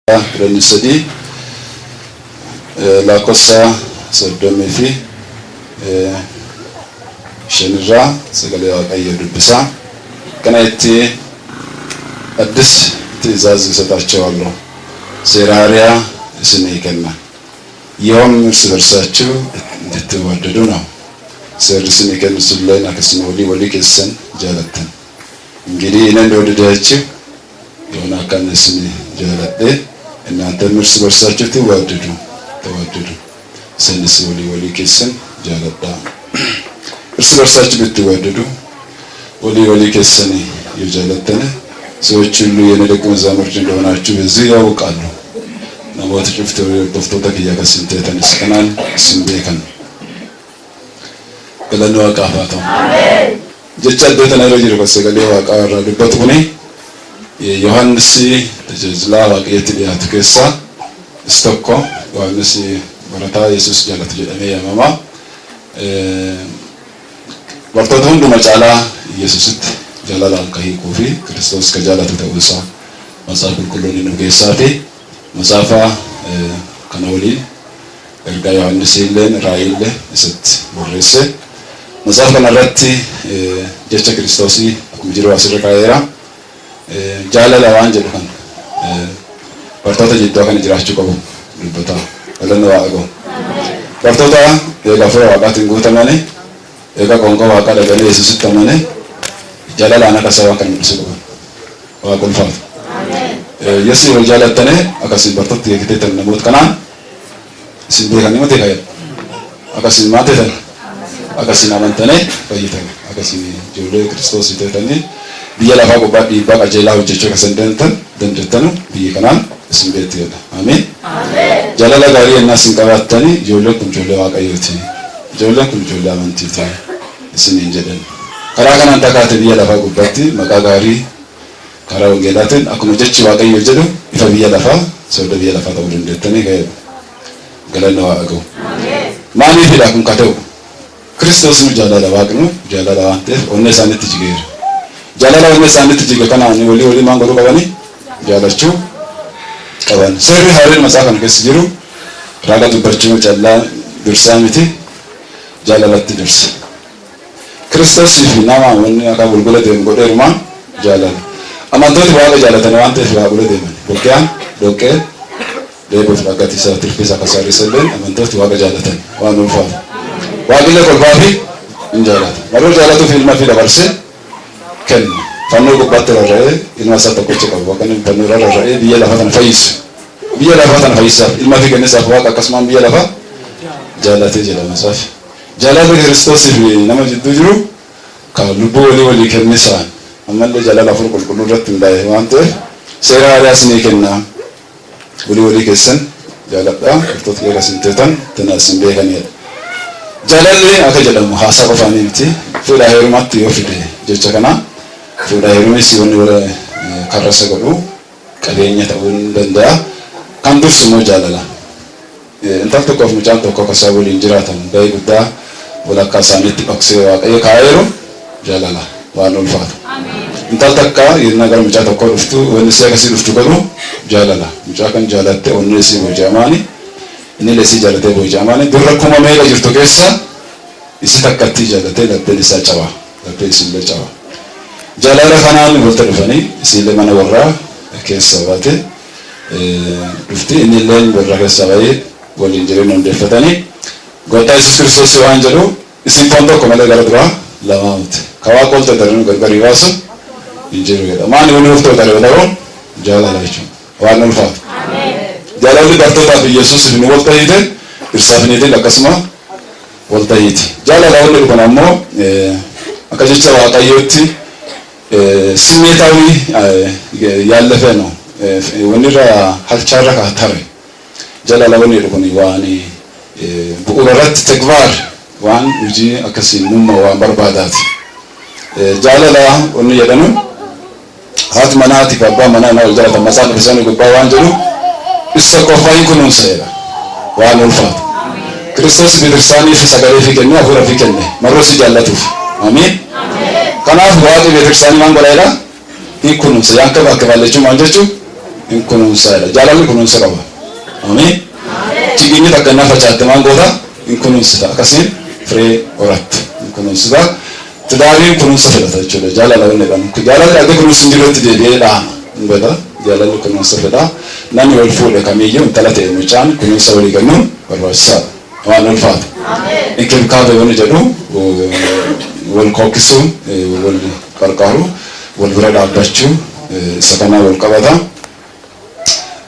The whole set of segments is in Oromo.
Rani la cosa soddomii fi shenirraa sagalee waaqayyoo dubbisa. Kana itti addis ትእዛዝ እሰጣቸዋለሁ ሴራሪያ ስኔ ከና ይሁን እርስ በርሳችሁ እንድትዋደዱ ነው። ስኔ ከነሱ ላይ ናከስነ ወሊ ከሰን ጃለተን እንግዲህ እኔ እንደወደዳችሁ የሆነ አካነስን ጃለተ እናንተ እርስ በርሳችሁ ተዋደዱ ስንስ ወሊ ከሰን ጃለታ እርስ በርሳችሁ ብትዋደዱ ወሊ ከሰን ይጃለተን ሰዎች ሁሉ የኔ ደቀ መዛሙርት እንደሆናችሁ በዚህ ያውቃሉ። ነሞት ጭፍቶ ተከያከስንተ ተነስከናል ስንቤከን ገለነው አቃፋቶ አሜን ጀቻደ ተናረጅ ረከሰገለ ዋቃራ ድበት ሁኔ ዮሐንስ ተጀዝላ ዋቀየት ዲያት ከሳ እስተኮ ዮሐንስ ወራታ ኢየሱስ ጃላት ጀደሜ ያማማ ወርቶት ሁሉ መጫላ ኢየሱስት ጃላላ ከሂ ኮፊ ክርስቶስ ከጃላቱ ተውሳ መጽሐፍ ሁሉን ነው ገሳቴ መጽሐፋ ከነውሊ እርጋ ዮሐንስ ይለን ራይለ እሰት ወረሰ መጽሐፍ ከነረት ጀቸ ክርስቶስ አኩምጅሮ አስረካየራ ጃላላ ዋንጀ ደካን ወርቶታ ጅቶ ከነ ጅራቹ ቆቡ ልበታ ወለነው አጎ ወርቶታ የጋፈራ ዋቃትን ጎተማኔ የጋ ቆንቆ ዋቃ ደገለ ኢየሱስ ተማኔ ጃላላ አናከሰዋ ከንብሱ ዋቁልፋት አሜን የሲ ወጃላተነ አካሲ በርቶት የክቴተን ነሞት ከናን ሲንዴ ከነመቴ ካየ አካሲ ማቴተን አካሲ ናመንተነ ፈይተን አካሲ ጆሌ ክርስቶስ ይተተኒ ቢያላፋ ጎባዲ ባቃጀላ ወጀቾ ከሰንደንተን ደንደተኑ ቢከናን ሲንዴት ይወዳ አሜን አሜን ጃላላ ጋሪ እና ሲንቀባተኒ ጆሌ ኩንጆሌ ዋቃየቲ ጆሌ ኩንጆሌ አመንቲቲ ሲንንጀደን ከራከን አንተ ካተ ቢያላፋ ጎባቲ መቃጋሪ ካራው ገላትን አኩመጀች ዋቀዮ ጀዱ ይፈቢያላፋ ሰውደ ቢያላፋ ተውል እንደተነ ጋር ገለነው አገው አሜን ማን ይላኩም ካተው ክርስቶስ ነው ጃላላ ዋቅኑ ጃላላ አንተ ኦነሳነት ትጅገር ጃላላ ኦነሳነት ትጅገር ከና ነው ወሊ ማንጎሩ ቀበኒ ጃላቹ ቀበን ሰሪ ሀረን መጻፈን ከስጅሩ ራጋቱ በርቹ ጫላ ድርሳሚቲ ጃላላት ድርስ ክርስቶስ ይፍናማ ወን አካቡል ጎለ ደም ጎደርማ ጃላላ አማንቶት ዋቀ ጃላተነ አንተ ፍራጉለ ደም ወኪያን ዶቄ ለቦት ባጋቲ ሳትር ፊሳ ከሳሪ ሰለን አማንቶት ዋቀ ጃላተነ ዋኑፋ ዋቂለ ቆልባፊ እንጃላት ማዶ ጃላቱ ፊልማ ፊዳ ባርሰ ከን ፈኖ ጎባተ ረረ ኢልማሳ ተቆጨ ቀበ ከን ፈኖ ረረ ቢያላፋተን ፈይስ ኢልማ ፊ ገነሳ ዋቀ ከስማን ቢያላፋ ጃላቴ ጀላማሳፍ ጃላቴ ክርስቶስ ነማ ጅዱ ጅሩ ከልቦ ወሊ ከነሳን አመለ ጃላላ ፍሩ ቁልቁሉ ረት እንዳይ ዋንተ ሴራ ያስኒ ከና ወሊ ከሰን ጃላጣ ፍቶት ለራስንተን ተናስን በከን ጃላሌ አከጀለም ሐሳብ ፋኒንቲ ፉዳ ሄሩማት ይወፍደ ጀቸከና ፉዳ ሄሩሚስ ይወን ወረ ካረሰ ገዱ ቀበኛ ተውን ደንዳ ካንዱስ ሞ ጃላላ እንታፍቶ ኮፍ ሙጫን ተኮ ከሳቡል እንጅራተን በይጉዳ ወላካ ሳኒት ኦክሴ ዋቀየ ካየሩ ጃላላ ዋኑልፋት አሜን እንታልተካ የነገር ሙጫ ተኮ ድፍቱ ወንስ ያከሲ ድፍቱ ገዱ ጃላላ ሙጫ ከን ጃላተ ወንስ ቦጃማኒ እኔ ለሲ ጃላተ ቦጃማኒ ድረኩማ ሜጋ ጅርቶ ከሳ ይስተከቲ ጃላተ ለተሊሳ ጫዋ ለተሊስ ለጫዋ ጃላላ ካናን ወልተደፈኒ ሲለማና ወራ ከሰባተ ድፍቲ እኔ ለኝ ወራ ከሰባይ ወልንጀሪን እንደፈተኒ ጎታ ኢየሱስ ክርስቶስ ዋንጀሉ ሲምፖንዶ ኮመለ ጋርድራ ለማውት ከዋቆል ተደረኑ ገርገር ይዋሱ እንጀሩ ማን የሆነ ወፍቶ ተደረው ጃላላቹ ዋኑልፋት አሜን ጃላሉ ዳርቶታ ኢየሱስ ንወልታ ይደ እርሳፍኔ ይደ ለከስማ ወልታ ይደ ጃላላው ለኮናሞ አከጀቻ ዋቃዮቲ ስሜታዊ ያለፈ ነው ወንራ ሀልቻራ ካታረ ጃላላው ለኮኒ ዋኒ ቡኡረት ተግባር ዋን ውጂ አከሲን ሙማ ዋን በርባዳት ጃላላ ወን የደኑ ሀት መናቲ ባባ መና ነው ጃላታ መሳን በሰኑ ጉባ ዋንጀሉ እስተቆፋይ ኩኑን ሰራ ዋን ወልፋት ክርስቶስ ቤተክርስቲያን ይፈሰጋለ ፊከኛ ሁራ ፊከነ መሮሲ ጃላቱ አሜን ከናፍ ዋቂ ቤተክርስቲያን ማንጎላይላ ይኩኑን ሰ ያንከባከባለች ማንጀቹ hin kunuunsaadha. Jaalalli kunuunsa qaba. Ameen. Chigini takka na facaatte maangoota hin kunuunsita. Akkasiin firee horatta hin kunuunsita. Tidaariin kunuunsa fedhata jechuudha. Jaalala wanni jedhamu. Jaalalli akka kunuunsi hin jirutti deebi'ee dhaama. Hin beektaa? Jaalalli kunuunsa fedha. Namni wal fuudhe kamiyyuu intala ta'e mucaan kunuunsa walii kennuun barbaachisaadha. Waan ulfaata. Inkirkaata wanni jedhu wal kookisuu, wal qarqaaru, wal bira dhaabbachuu isa kanaa wal qabata.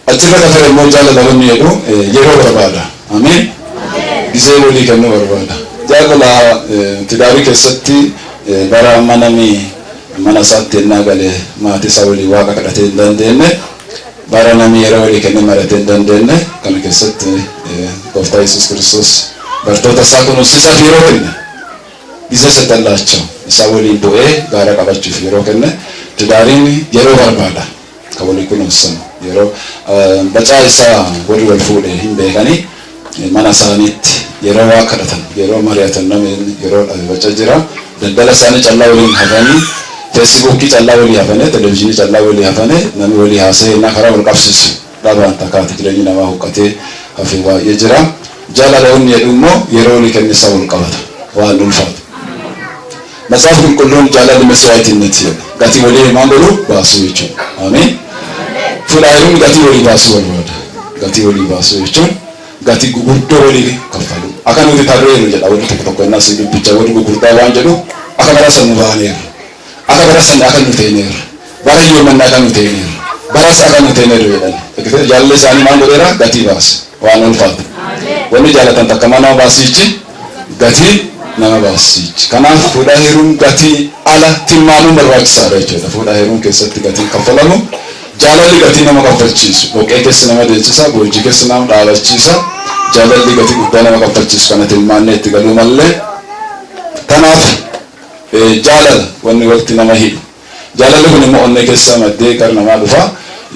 Achirra gafee immoo jaalala wanni jedhu yeroo barbaada. Ameen. Gisee walii kennuu barbaada. Jaalala tidaarii keessatti bara amma namni mana isaatti ennaa galee maatii isaa walii waaqa kadhatee hin dandeenye bara namni yeroo walii kennee maratee hin dandeenye kana keessatti gooftaa Yesuus Kiristoos bartoota isaa kunuunsisaaf yeroo kenne gisee sadallaacha isaa waliin bu'ee gaara qabachuuf yeroo kenne tidaariin yeroo barbaada kan walii kunuunsan yeroo bacaa isaa warri wal fuudhee hin beekanii mana isaaniitti yeroo waa kadhatan yeroo mari'atan namni yeroo bacaa jira daldala isaanii callaa waliin hafanii Facebook callaa walii hafanii televezyiinii callaa walii hafanii namni walii haasa'ee na karaa wal qabsiisu dhabaan takkaati jireenyi namaa huqqatee hafee baay'ee jira. Jaalala wanni jedhu immoo yeroo walii kennisaa wal qabata waan ulfaatu. Matsaaf qulqulluun jaalalli maswaayitiinniti jedha. Gatii walii maal godhu baasuu jechuudha. Ameen. Fuudhaayiruun gatii walii baasuu barbaada. Gatii walii baasuu jechuun gatii gurguddoo walii kaffalu. Akka nuti tarreeru jedha wanti tokko innas dubbicha wanti gurguddaa waan jedhu akka bara sana baaneeru. Akka bara sana akka nu teeneeru. Bara yoomannaa akka nu teeneeru. Baras akka nu teeneeru jedhan. Jaalalli isaanii maal godheera gatii baase waan ulfaatu. Wanni jaalatan takka nama baasichi gatii nama baasichi. Kanaaf fuudhaa heeruun gatii ala tilmaamuun barbaachisaadha jechuudha. Fuudhaa heeruun keessatti gatiin kaffalamu jaalalli gatii nama kaffalchiisu. Dhoqqee keessa nama deechisa, boojii keessa nama dhaabachiisa. Jaalalli gatii guddaa nama kaffalchiisu kana tilmaannee itti galuu malee. Kanaaf jaalala wanni walitti nama hidhu. Jaalalli kun immoo onnee keessa maddee gara namaa dhufa.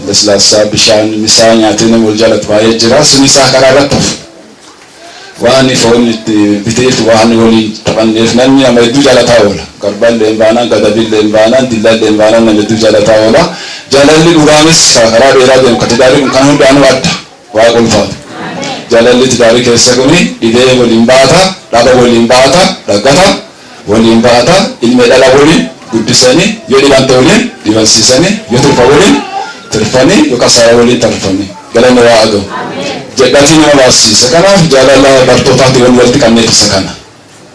Laslaasaa bishaan misaa nyaatee nama wal jaalatu baay'ee jira. Sun isaa karaa irratti hafu. Waan foon itti biteef waan waliin taphanneef namni nama hedduu jaalataa oola. Garbaan leenbaanaan, gadabiin leenbaanaan, dillaan leenbaanaan nama hedduu jaalataa oola. Jaalalli dhugaanis karaa dheeraa deemu kan tidaarii kun kan hundaanuu adda. Waaqa ulfaatu. Jaalalli tidaarii keessa kuni dhibee waliin baata, dhaba waliin baata, dhaggata waliin baata, ilmee dhala waliin guddisanii yoo dhibante waliin dhibansiisanii yoo turfa waliin turfanii yoo kasaara waliin tarfanii galanni waa agamu. Jedhatii nama baasisa. Kanaaf jaalala bartootaatti walitti qabneefisa kana.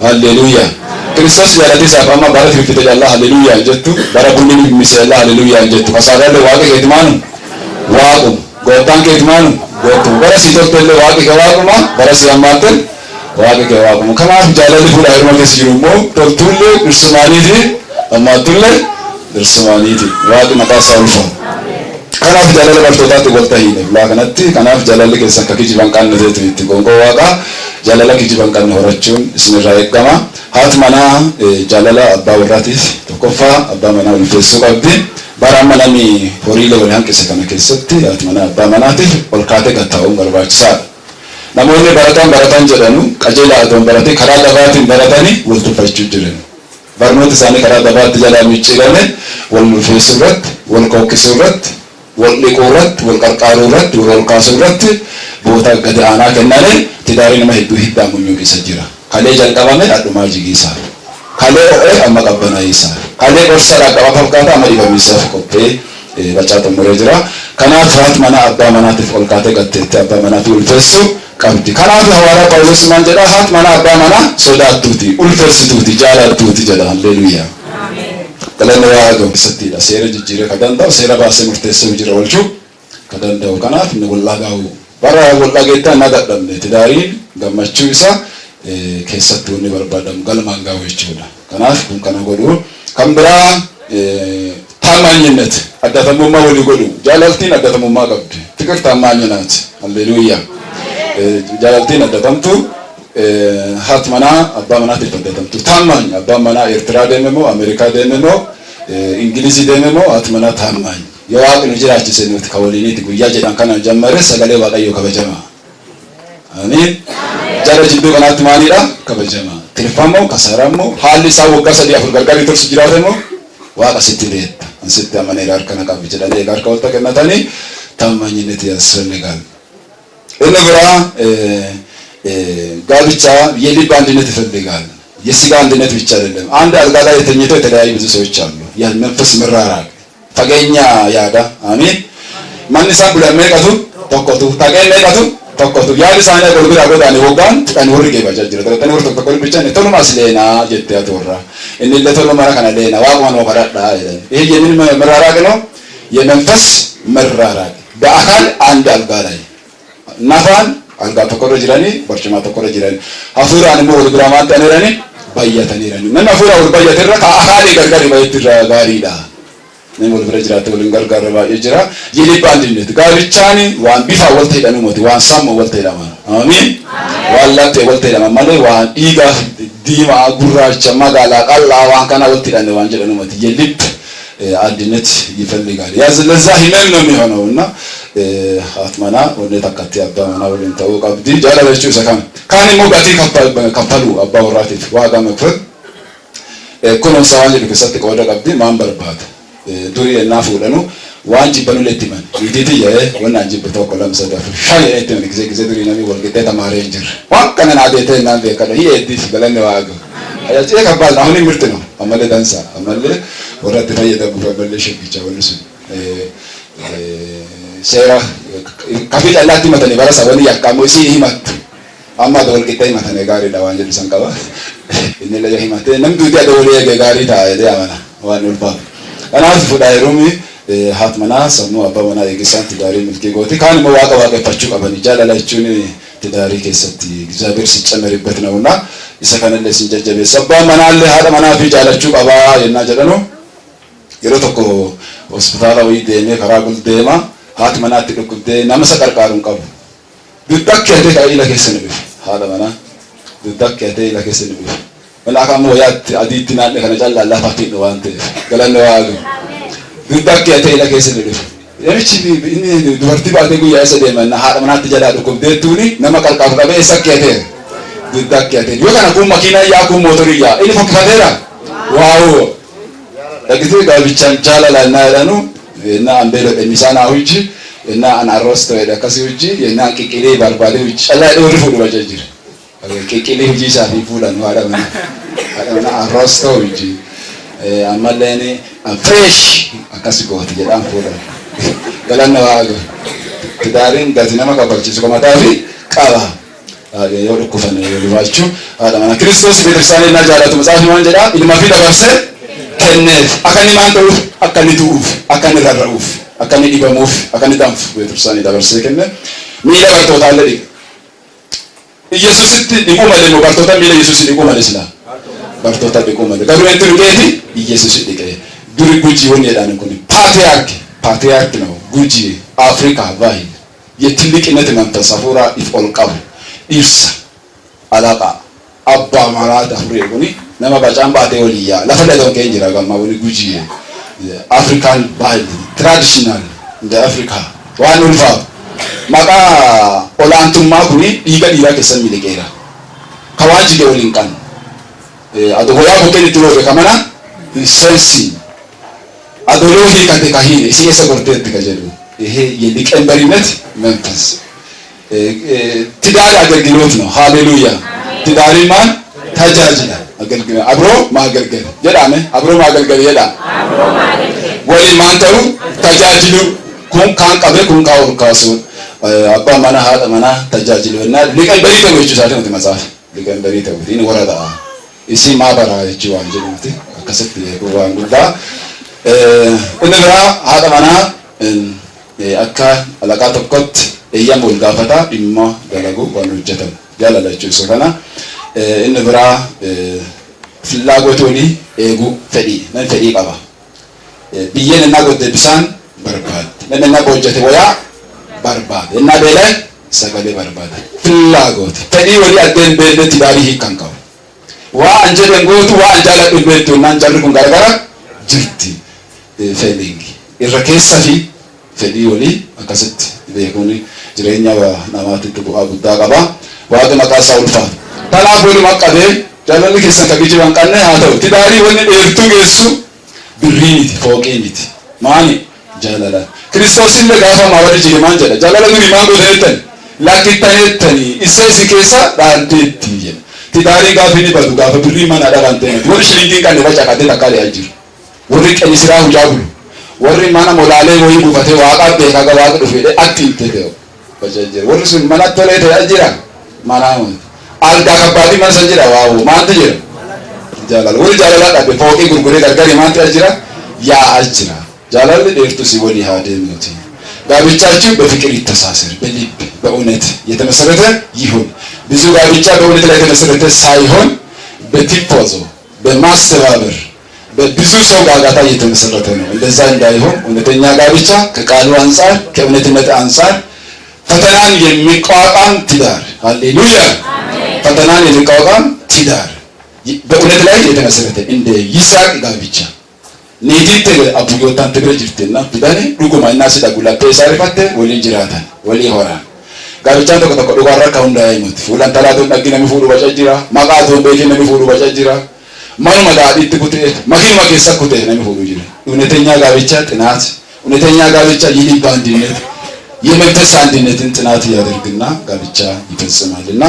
Halleluuyaa. Kiristoos jaalatee isaaf amma bara firfite jaalala halleluuyaa jettu bara bunni misella halleluuyaa jettu kasaarallee waaqa keeti maanu waaqu gooftaan keeti maanu gootu bara si toltelle waaqi kee waaquma bara si ammaatten waaqi kee waaquma. Kanaaf jaalalli fuudhaa heeruma keessa jiru immoo toltuullee dhirsumaaniiti ammaatullee dhirsumaaniiti waaqi maqaa isaa ulfaatu. Kanaaf jaalala bartootaatti wal tahiine fulaa kanatti kanaaf jaalalli keessa akka kijiban qabne ta'etu itti gonqoo waaqaa jaalala kijiban qabne horachuun isinirraa eegama. Haati manaa jaalala abbaa warraatiif tokkoffaa abbaa manaa ulfeessuu qabdi. Bara amma namni horiilee wal hanqise kana keessatti haati manaa abbaa manaatiif ol kaatee gattaa'uun barbaachisaadha. Namoonni baratan jedhanu qajeelaa adoon baratee karaa dabaatiin baratanii wal tuffachuu jiran. Barnoota isaanii karaa dabaatti jalaa micciirame wal ulfeessuu irratti wal kookisuu irratti wal dhiquu irratti wal qarqaaruu irratti wal kaasuu irratti boota gadi aanaa kennanii tidaarii nama hedduu hiddaa munyuu keessa jira. Kalee jalqabame adhumaa jigiisaa. Kalee o'ee amma qabbanaayisaa. Kalee gorsa dhaqqaba fakkaata amma dhibamiisaaf qophee bacaa xumuree jira. Kanaaf haati manaa abbaa manaatiif ol kaatee gatteetti abbaa manaatiif ulfeessuu qabdi. Kanaaf hawaaraa Phaawulos maal jedha haati manaa abbaa manaa sodaattuuti ulfeessituuti jaalattuuti jedha. Halleluuyaa. Galanni waa gabbisattidha. Seera jijjiiree kan danda'u seera baasee murteessee jira oolchuu kan danda'u. Kanaaf inni wallagaa'u bara wallageettaa na dadhabne tidaariin gammachuu isaa keessatti wanni barbaadamu galmaan gaa'u jechuudha. Kanaaf kun kana godhu kan biraa taamaanyinnet addatamummaa walii godhu jaalaltiin addatamummaa qabdi. Fikir taamaanyinaati. Halleluuyaa. Jaalaltiin addatamtu haati manaa abbaa manaatiif addatamtu. Taamaany abbaan manaa Eertiraa deeme moo Ameerikaa deeme moo Ingilizii deeme moo haati manaa taamaany. Yoo waaqni jiraachise nuti ka waliiniiti guyyaa jedhan kana jammare sagalee waaqayyoo kabajamaa. Amiin. Jara jidduu kanaatti maalidha? Kabajamaa. Tirfamoo kasaaramoo haalli isaa waggaa 3-4 gargaarii tursu jiraate moo waaqa sitti beekta. Ansitti amaneera harkana qabi jedhanii egaa harka walitti kennatanii ታማኝነት ያስፈልጋል። እነብራ ጋብቻ የልብ አንድነት ይፈልጋል። የስጋ አንድነት ብቻ አይደለም። አንድ አልጋ ላይ የተኝተው የተለያዩ ብዙ ሰዎች አሉ። ያ መንፈስ መራራቅ ፈገኛ ያዳ አሜን ማንሳ ብለ መቀቱ ተቆጡ ታገኝ መቀቱ ተቆጡ ያድ ሳነ ጎልብራ ጎዳኔ ወጋን ተን ወርጌ ባጃጅረ ተን ወርቶ ተቆል ብቻ ነው ተሉ ማስለና ጀት ያተወራ እኔ ለተሉ ማራካና ለና ዋቆ ነው ቀራዳ አይደል። ይሄ የምን መራራቅ ነው? የመንፈስ መራራቅ። በአካል አንድ አልጋ ላይ ናፋን አልጋ ተቆረ ጅራኒ በርጭማ ተቆረ ጅራኒ አፉራን ሞ ወልብራ ማንተነራኒ ባያተነራኒ ነና አፉራ ወልባያ ተራ ከአካል ገርገር ባይትራ ጋሪዳ ነሞ ወልብራ ጅራተ ወልን ገርገር ባይጅራ የልብ አንድነት ጋብቻኒ ዋን ቢፋ ወልተ ደኑ ሞቲ ዋን ሳም ወልተ ደማ አሜን ዋላተ ወልተ ደማ ማለት ዋን ዲጋ ዲማ ጉራቻ ማጋላ ቀላ ዋን ካና ወልተ ደኑ ዋን ጀደኑ ሞቲ የልብ አንድነት ይፈልጋል። ያዝ ለዛ ህመም ነው የሚሆነውና አትማና ወደ ተከተ አባማና ወልን ተወቃ ብዲ ጃላለችው ሰካም ካኒ ሞጋቲ ከፋሉ አባወራት ዋጋ መክፈል ኮኖን ሳዋን ለከሰተ ቆዳ ቀብዲ ማንበርባት ዱሪ እና ፉለኑ ዋንጂ በኑለቲማን ይዲቲ ወና እንጂ በተቆለም ሰዳፍ ሻይ አይተን ጊዜ ዱሪ ነሚ ወልገተ ተማሪ እንጅር ዋቀነና አዴተ እና በከለ ይሄ ዲስ ገለነ ዋጋ አያጭ ከባድ አሁን ምርጥ ነው። አመለ ዳንሳ አመለ ወራት ፈየደ በበለሽ ብቻ ወልሱ ሴራ ካፊት አላቲ መተኔ ባራሳ ወኒ ያካሞ ሲ ይማት አማ ደወልቂታ መተኔ ጋሪ ዳዋንጀ ሰንቀባ እነ ለየ ይማት ነምዱ ያደወለ ጋሪ ታደ ያማና ዋኑልባ አናስ ፉዳይሩሚ ሃትመና ሰሙ አባወና የግሳንት ዳሪ ምልኪ ጎቲ ካን መዋቀ ዋቀፋቹ ቀበን ጃላላቹኒ ትዳሪ ከሰቲ እግዚአብሔር ሲጨመርበት ነውና ይሰከነለ ሲንጀጀበ ሰባ መናለ ሃዳ መናፊ ጃላቹ ቀባ የና ጀደኖ የሮተኮ ሆስፒታላዊ ደኔ ከራጉል ደማ ሃትመናት ድኩደ ናመሰ ቀርቃሩን ቀቡ ድዳክ ያደ ካይላ ከሰነ ሃዳ መና ድዳክ ያደ ኢላ ከሰነ ወላካሞ ያት አዲትና ከነጃላ ላፋቲ ነው አንተ ገለነው አሉ ድዳክ ያደ ኢላ ከሰነ የምቺ እኔ ዱርቲ ባደ ጉያ ያሰደመና ሃዳ መናት ጀላ ድኩ ደቱኒ ነመ ቀርቃሩ ቀበ ሰከተ ድዳክ ያደ ወካና ኩ መኪና ያኩ ሞተርያ ኢኒ ፈከተራ ዋው ለጊዜ ጋብቻን ጃላላና ያለኑ እና አንበለ በሚሳና ሁጂ እና አናሮስቶ ወደከሲ ሁጂ እና ቂቂሌ ባርባሌ ሁጂ አላይ ወርፉ ወጀጅር ቂቂሌ ሁጂ ሳፊ ፉላን ዋዳና አዳና አሮስቶ ሁጂ አማለኔ ፍሬሽ አካሲ ጎት ጀዳን ፉላ ገላና ዋጋ ትዳሪን ጋዝናማ ካባልቺ ኮማታፊ ቃባ የወደ ኩፈነ የልባችሁ አዳና ክርስቶስ ቤተክርስቲያንና ጃላቱ መጽሐፍ ማን ጀዳ ኢልማፊ ተባሰ ከነፍ አካኒ ማንተው አካኒ ቱፍ አካኒ ረራኡፍ አካኒ ዲበሙፍ አካኒ ዳንፍ ቤተክርስቲያን ዳበርሰ ከነ ሚላ ባርቶታለ ኢየሱስ ዲቁ ማለት ነው። ባርቶታ ሚላ ኢየሱስ ዲቁ ማለት ስላ ባርቶታ ዲቁ ማለት ጋሩንቱ ዲቄቲ ኢየሱስ ዲቄ ዱሪ ጉጂ ወን የዳነ ኮኒ ፓትሪያርክ ነው። ጉጂ አፍሪካ ባይ የትልቅነት መንፈስ አፉራ ይፎልቃው ኢርሳ አላቃ አባ ማራዳ ፍሬ ኮኒ nama bacamba ate oliya la fada don kenjira gamma woni guji African band traditional in the Africa wan ulfa maka olantuma kuni diga dira kesan milikera kawaji de olinkan ado hoya hokeni tulo be kamana sensi ado lohi kate kahine si esa korte tikajeru ehe yelikan barinet memphis tidar aገልግሎት ነው። ሃሌሉያ tidari man ታጃጅላ አገልግል አብሮ ማገልገል የዳመ አብሮ ማገልገል የዳ ወይ ማንተሩ ታጃጅሉ ኩን ካን ቀበ ኩን ካው ካሱ አባ ማና ሃዳ ማና ታጃጅሉና ሊቀን በሪ ተወቹ ሳተን ተመጻፍ ሊቀን በሪ ተውቲን ወረዳ እሲ ማባራ እቺ ዋንጀሉት ከሰት የጎዋን ጉዳ እንራ ሃዳ ማና አካ አላቃ ተቆት እያሙል ጋፈታ ዲማ ገለጉ ወንጀተን ያላላችሁ ሶራና እንብራ ፍላጎቶኒ ኤጉ ፈዲ ነን ፈዲ ቀባ ቢየን እና ጎደ ቢሳን በርባድ ነንና ጎጀተ ወያ በርባድ እና በለ ሰገሌ በርባድ ፍላጎት ፈዲ ወዲ አደን በለት ዳሪ ሂካንካው ዋ አንጀደን ጎቱ ዋ አንጃላ ድበቱ እና አንጃልኩን ጋርጋራ ጅርቲ ፌሊንግ ኢረከሰፊ ፈዲ ወሊ አከሰት በየኮኒ ጅሬኛ ናማት ተቡአ ጉዳ ቀባ ዋደ መቃሳ ውልፋ ታላቦኒ ማቀደ ጃለኒ ከሰ ከግጂ ባንቃነ አተው ትዳሪ ወኒ ኤርቱ ጌሱ ብሪኒት ፎቄኒት ማኒ ጃላላ ክርስቶስን ለጋፋ ማወድ ጅማን ጀለ ጃላላ ጉሪ ማንጎ ተነተን ላኪታኔተኒ ኢሴሲ ኬሳ ዳንቴቲ ጀለ ትዳሪ ጋፊኒ በዱ ጋፈ ብሪ ማን አዳራንቴ ወር ሽሊንጊን ቀን ባጫ ካደ ታካለ ያጅሩ ወር ቀኝ ስራ ሁጃጉሉ ወር ማና ሞላሌ ወይ ጉፈቴ ዋቃ በካጋ ዋቅ ዱፌ አክቲንቴ ነው በጀጀር ወር ሱን ማናተለ ያጅራ ማናው አልጋ ከባዲ ማሰንጀራ ዋው ማንተ ጀረ ጃላላ ወር ጃላላ ዳበ ፎቂ ጉርጉሬ ጋርጋሪ ማንተ ያጅራ ያ አጅራ ጃላላ ደርቱ ሲወሊ ሃደም ነው ጋብቻችሁ በፍቅር ይተሳሰር በልብ በእውነት የተመሰረተ ይሁን። ብዙ ጋብቻ በእውነት ላይ የተመሰረተ ሳይሆን በቲፖዞ በማስተባበር በብዙ ሰው ጋጋታ የተመሰረተ ነው። እንደዛ እንዳይሆን እውነተኛ ጋብቻ ከቃሉ አንፃር ከእውነትነት አንፃር ፈተናን የሚቋቋም ትዳር ሃሌሉያ አሜን። ፈተናን የሚቋቋም ትዳር በእውነት ላይ የተመሰረተ እንደ ይስሐቅ ጋብቻ ኔቲት አቡዮታን ትግረ ጅርቴና ቢዳኔ ዱጉማ እና ሲዳጉላ ፔሳሪፋተ ወሊ ጅራታን ወሊ ሆራ ጋብቻን ተቆጣቆ ዱጋራ ካውንዳ አይሙት ፉላን ተላዶ ነግነ ሚፉሩ ባጫጅራ ማቃቶ በየነ ሚፉሩ ባጫጅራ ማኑ ማዳዲት ኩቴ ማኪን ማከሳ ኩቴ ነሚፉሩ ጅራ እውነተኛ ጋብቻ ጥናት እውነተኛ ጋብቻ የልብ አንድነት የመንፈስ አንድነትን ጥናት ያደርግና ጋብቻ ይፈጽማልና